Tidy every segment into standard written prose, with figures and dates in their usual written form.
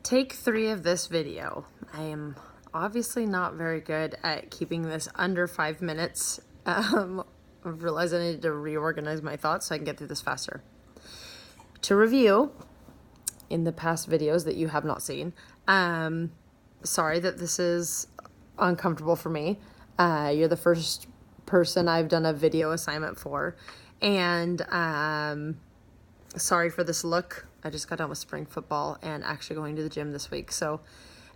Take 3 of this video. I am obviously not very good at keeping this under 5 minutes. I realized I needed to reorganize my thoughts so I can get through this faster. To review, in the past videos that you have not seen, sorry that this is uncomfortable for me. You're the first person I've done a video assignment for, and sorry for this look. I just got done with spring football and actually going to the gym this week, so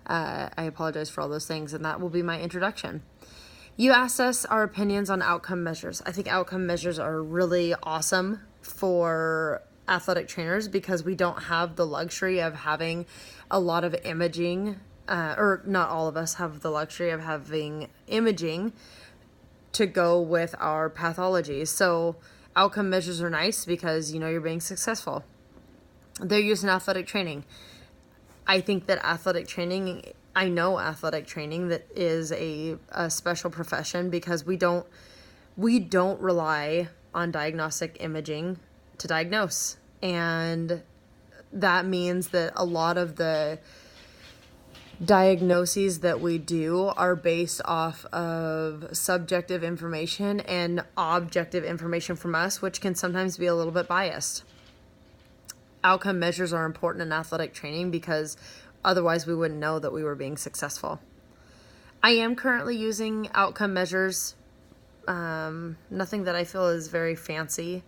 I apologize for all those things, and that will be my introduction. You asked us our opinions on outcome measures. I think outcome measures are really awesome for athletic trainers because we don't have the luxury of having a lot of imaging, or not all of us have the luxury of having imaging to go with our pathology. So outcome measures are nice because you know you're being successful. They're used in athletic training. I think that I know athletic training that is a special profession because we don't rely on diagnostic imaging to diagnose. And that means that a lot of the diagnoses that we do are based off of subjective information and objective information from us, which can sometimes be a little bit biased. Outcome measures are important in athletic training because otherwise we wouldn't know that we were being successful. I am currently using outcome measures, nothing that I feel is very fancy.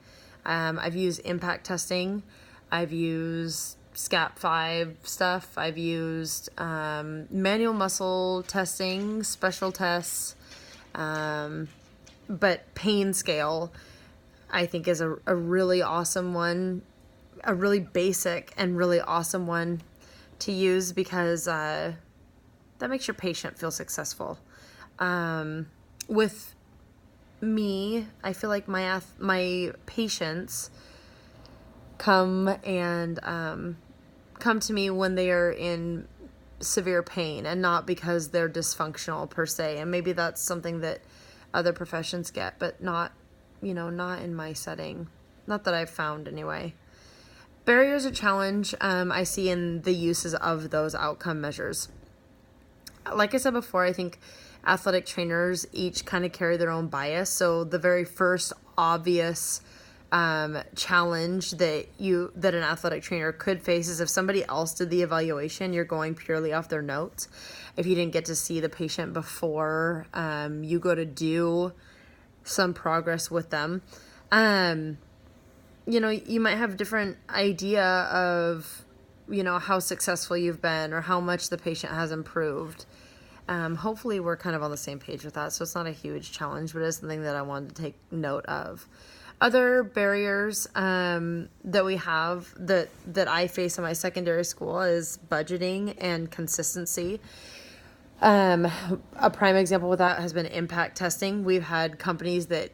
I've used impact testing. I've used SCAP5 stuff. I've used manual muscle testing, special tests, but pain scale I think is a really awesome one, a really basic and really awesome one to use because that makes your patient feel successful. With me, I feel like my patients come to me when they are in severe pain and not because they're dysfunctional per se. And maybe that's something that other professions get, but not in my setting. Not that I've found anyway. Barriers or challenge I see in the uses of those outcome measures. Like I said before, I think athletic trainers each kind of carry their own bias. So the very first obvious challenge that an athletic trainer could face is if somebody else did the evaluation, you're going purely off their notes. If you didn't get to see the patient before you go to do some progress with them, you might have a different idea of, how successful you've been or how much the patient has improved. Hopefully we're kind of on the same page with that, so it's not a huge challenge, but it's something that I wanted to take note of. Other barriers that we have that I face in my secondary school is budgeting and consistency. A prime example with that has been impact testing. We've had companies that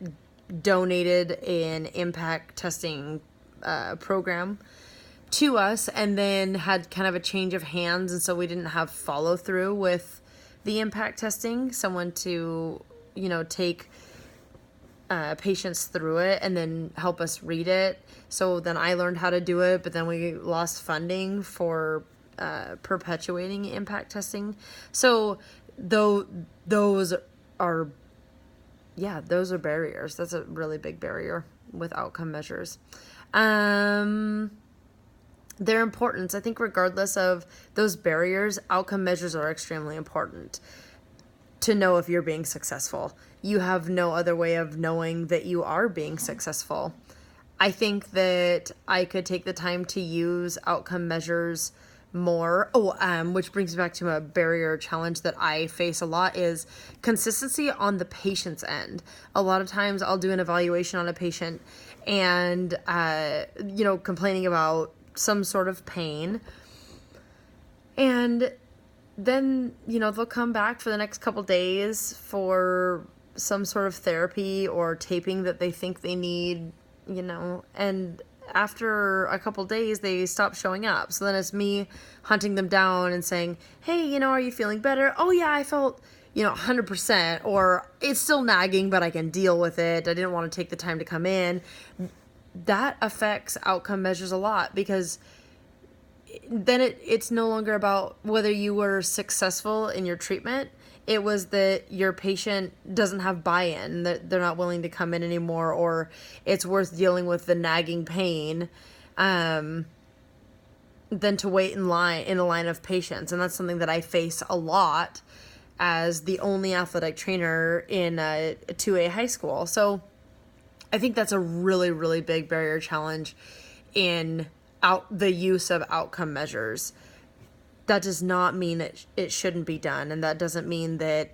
donated an impact testing program to us and then had kind of a change of hands, and so we didn't have follow through with the impact testing, someone to take patients through it and then help us read it. So then I learned how to do it, but then we lost funding for perpetuating impact testing. So those are barriers. That's a really big barrier with outcome measures. Their importance, I think regardless of those barriers, outcome measures are extremely important to know if you're being successful. You have no other way of knowing that you are being successful. I think that I could take the time to use outcome measures more. Which brings me back to a barrier challenge that I face a lot is consistency on the patient's end. A lot of times I'll do an evaluation on a patient and, complaining about some sort of pain. And then, they'll come back for the next couple days for some sort of therapy or taping that they think they need, and after a couple days, they stop showing up. So then it's me hunting them down and saying, hey, are you feeling better? Oh yeah, I felt, 100%, or it's still nagging, but I can deal with it. I didn't want to take the time to come in. That affects outcome measures a lot because then it's no longer about whether you were successful in your treatment. It was that your patient doesn't have buy-in, that they're not willing to come in anymore, or it's worth dealing with the nagging pain than to wait in a line of patients. And that's something that I face a lot as the only athletic trainer in a 2A high school. So I think that's a really, really big barrier challenge in the use of outcome measures. That does not mean it shouldn't be done, and that doesn't mean that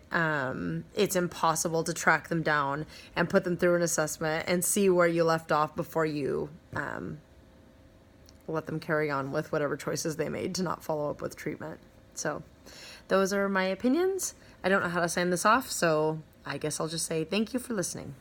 it's impossible to track them down and put them through an assessment and see where you left off before you let them carry on with whatever choices they made to not follow up with treatment. So those are my opinions. I don't know how to sign this off, so I guess I'll just say thank you for listening.